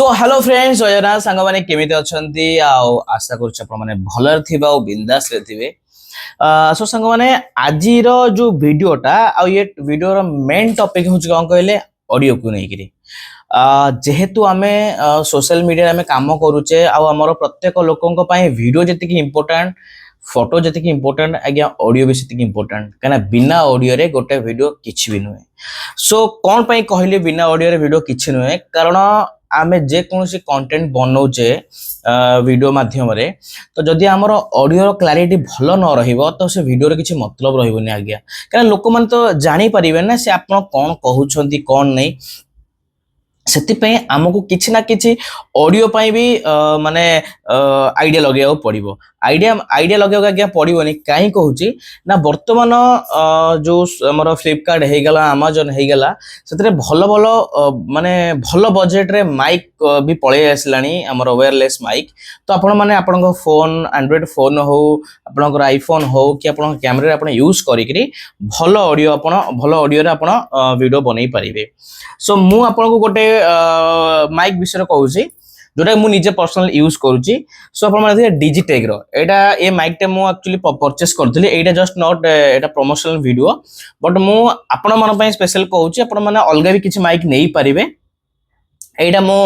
So hello friends Jayna सांग माने केमिति अछंती आशा करूछ आपण माने भलर थिबा और बिंदास रे थिबे। सो सांग माने आजिर जो वीडियोटा आ ये वीडियो रो मेन टॉपिक होछ कोन कहले ऑडियो को नै करी जेहेतु आमे सोशल मीडिया में काम करूचे आ हमर प्रत्येक लोकन पई वीडियो जति इंपोर्टेंट फोटो जति इंपोर्टेंट आज्ञा ऑडियो भी सेति इंपोर्टेंट कना बिना ऑडियो रे गोटे वीडियो किछि भी नुहे। सो कोन पई कहले बिना ऑडियो रे वीडियो किछि नुहे कारण आमे जे कोनोसी कंटेंट बनौचे वीडियो माध्यम रे तो जदि हमर ऑडियो क्लैरिटी भलो न रहिबो तो से वीडियो रे किछि मतलब रहिबोनी आज्ञा कारण लोक मन तो जानि परिबे ना से आपण कोन कहउछंती कोन नै सेति पे हमको किछि ना किछि ऑडियो पई भी माने आईडिया लगेया पड़िबो आईडिया लगेया आज्ञा पड़िबोनी काई कहउची ना वर्तमान जो हमर फ्लिपकार्ट हे गला अमेज़न हे गला सेतरे भलो भलो माने भलो बजेट रे माइक भी पळे आसलानी हमर वायरलेस माइक तो आपण माने आपन फोन एंड्रॉइड फोन हो आपन आईफोन हो कि आपन कैमरा रे आपन यूज करिकरी भलो ऑडियो रे आपन वीडियो बनै परिबे। सो मु आपन को गोटे माइक विषय कहूची जोटा मु निजे पर्सनल यूज करूची। सो आपण माने डिजिटेक रो एटा ए माइक टे मु actually purchase करथली Etah just not Etah promotional video but मु आपण मन पई स्पेशल कहूची आपण माने अलगा भी किछि माइक नै परिबे एटा मो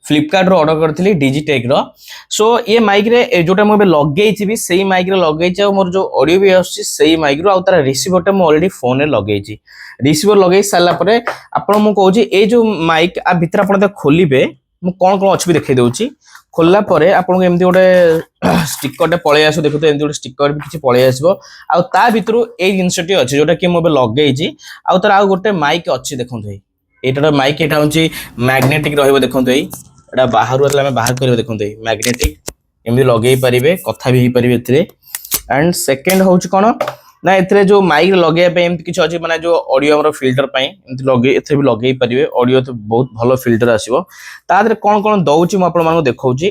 फ्लिपकार्ट रो ऑर्डर करथली डिजिटेक रो। सो ये माइक रे जोटा मु बे लगेइछि भी सेही माइक रे लगेइछि और मोर जो ऑडियो भी आछि सेही माइक रो आ तार रिसीवर टे मु ऑलरेडी फोन रे लगेइछि रिसीवर लगेइ साला परे आपण मु कहूछि ए जो माइक आ भीतर आपण खोलिबे मु कोन कोन अछि भी देखै दउछि खोलला परे आपण को एमती गोटे स्टिकर टे पळे आसो देखो तो एमती गोटे स्टिकर भी किछि पळे आसबो आ ता भीतरु ए जिंसटी अछि जोटा कि मु बे लगेइछि आ तार आ गोटे माइक अछि देखंतु एटा माइक एटा होची मैग्नेटिक रहइबो देखंतु एटा बाहरु आला में बाहर करिवो देखंतु मैग्नेटिक एमदी लगेइ परिबे कथा भी ही परिबे एतरे। एंड सेकंड होची कोन ना एतरे जो माइक लगे पे एमती किछ अछि माने जो ऑडियो हमर फिल्टर पई एमती लगे एथे भी लगेइ परिबे ऑडियो तो बहुत भलो फिल्टर आसीबो ता दरे कोन कोन दउची म आपन मानको देखौची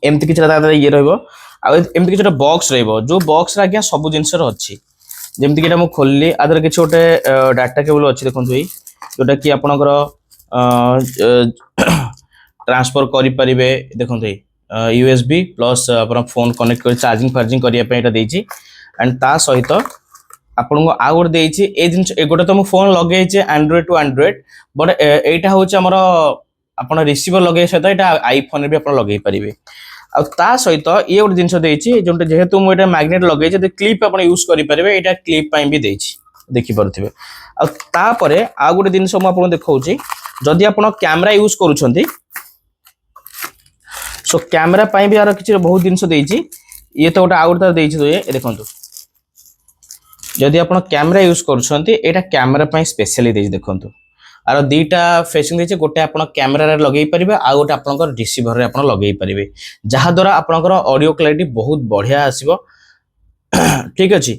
एमती किछ ता दरे ये रहइबो आ एमती किछ बॉक्स रहइबो जो बॉक्स रा आज्ञा सब जिंस रो अछि जेमती किटा म खोलली आदर किछ ओटे डाटा केबल अछि देखंतु जोटा कि आपनकर ट्रांसफर करि परिबे देखंतु यूएसबी प्लस अपन फोन कनेक्ट कर चार्जिंग करिया पे एटा देछि एंड ता सहित आपन को आ गोटे देछि ए दिन ए गोटे तो मो फोन लगे छै एंड्रॉइड टू एंड्रॉइड बट एटा होछि हमर आपन रिसीवर लगे सहित एटा आईफोन भी आपन लगे परिबे आ ता सहित ये गोटे जिंस देछि जोंटे जेहेतु मो एटा मैग्नेट लगे छै क्लिप आपन यूज करि परिबे एटा क्लिप पई भी देछि देखि परथिबे आ ता परे आ गोटे जिंस मो आपन देखौछि जदि आपन कैमरा यूज करूछंती सो कैमरा पई भी आरो किछि बहुत जिंस देछि ये तो गोटे आ गोटे देछि तो ये देखंतु जदि आपन कैमरा यूज करूछंती एटा कैमरा पई स्पेशली देछि देखंतु आरो दीटा फेसिंग देछि गोटे आपन कैमरा रे लगेइ परिबे आ गोटे आपन रिसीवर रे आपन लगेइ परिबे जहा द्वारा आपन ऑडियो क्लैरिटी बहुत बढ़िया आसीबो ठीक अछि।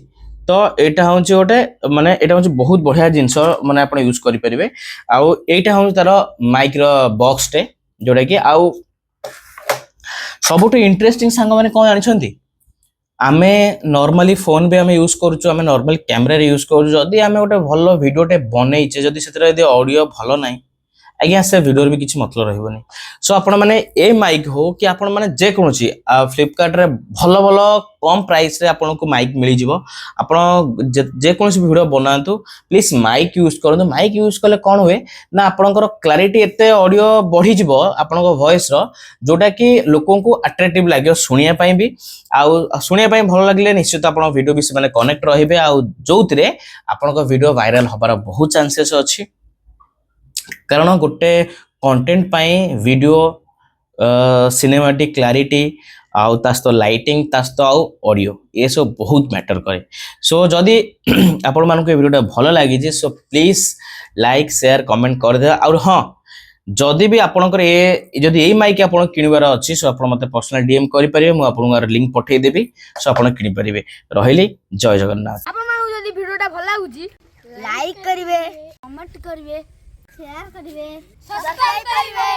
तो एटा होछि गोटे माने एटा होछि बहुत बढ़िया जिंस माने आपन यूज करि परिबे आ एटा होछि तार माइक रो बॉक्स टे जोडा कि आ सबुठ इंटरेस्टिंग सांग माने कोन जानिछंती आमे नॉर्मली फोन भी आमे यूज करूछु आमे नॉर्मल कैमरा रे यूज करूछु जदी आमे गोटे भलो वीडियो टे बनैछे जदी सेतरे यदि ऑडियो भलो नै आज्ञा से वीडियो भी किछि मतलब रहइबोनी। सो आपण माने ए माइक हो कि आपण माने जे कोनोची फ्लिपकार्ट रे भलो भलो कम प्राइस रे आपण को माइक मिली जिवो आपण जे कोनोसी वीडियो बनांतु प्लीज माइक यूज करंतु माइक यूज करले कोन होए ना आपनकर क्लैरिटी एते ऑडियो बढ़ी जिवो आपनकर वॉइस रो जोटा कि लोकन को अट्रैक्टिव लागियो सुनिया पई भी आ सुनिया पई भलो लागले निश्चित आपण वीडियो भी से माने कनेक्ट रहिबे आ जोउतरे आपनकर वीडियो वायरल होबार बहुत चांसेस अछि कारण गोटे कंटेंट पाई वीडियो सिनेमैटिक क्लैरिटी आउ तास्तो लाइटिंग तास्तो आउ ऑडियो ये सब बहुत मैटर करे। सो जदी आपण मानको ए वीडियोटा भलो लागि जे so please like share comment कर दे और हां जदी भी आपनकर ए जदी ए माइक आपण किनिबार अछि सो आपण मते पर्सनल डीएम करि परिबे मु आपनकर लिंक पठै देबी सो आपण किनि परिबे रहिली जय जगन्नाथ। आपण मानको जदी वीडियोटा भलो लागुची लाइक करिवे कमेंट करिवे शेयर करिवे सब्सक्राइब करिवे।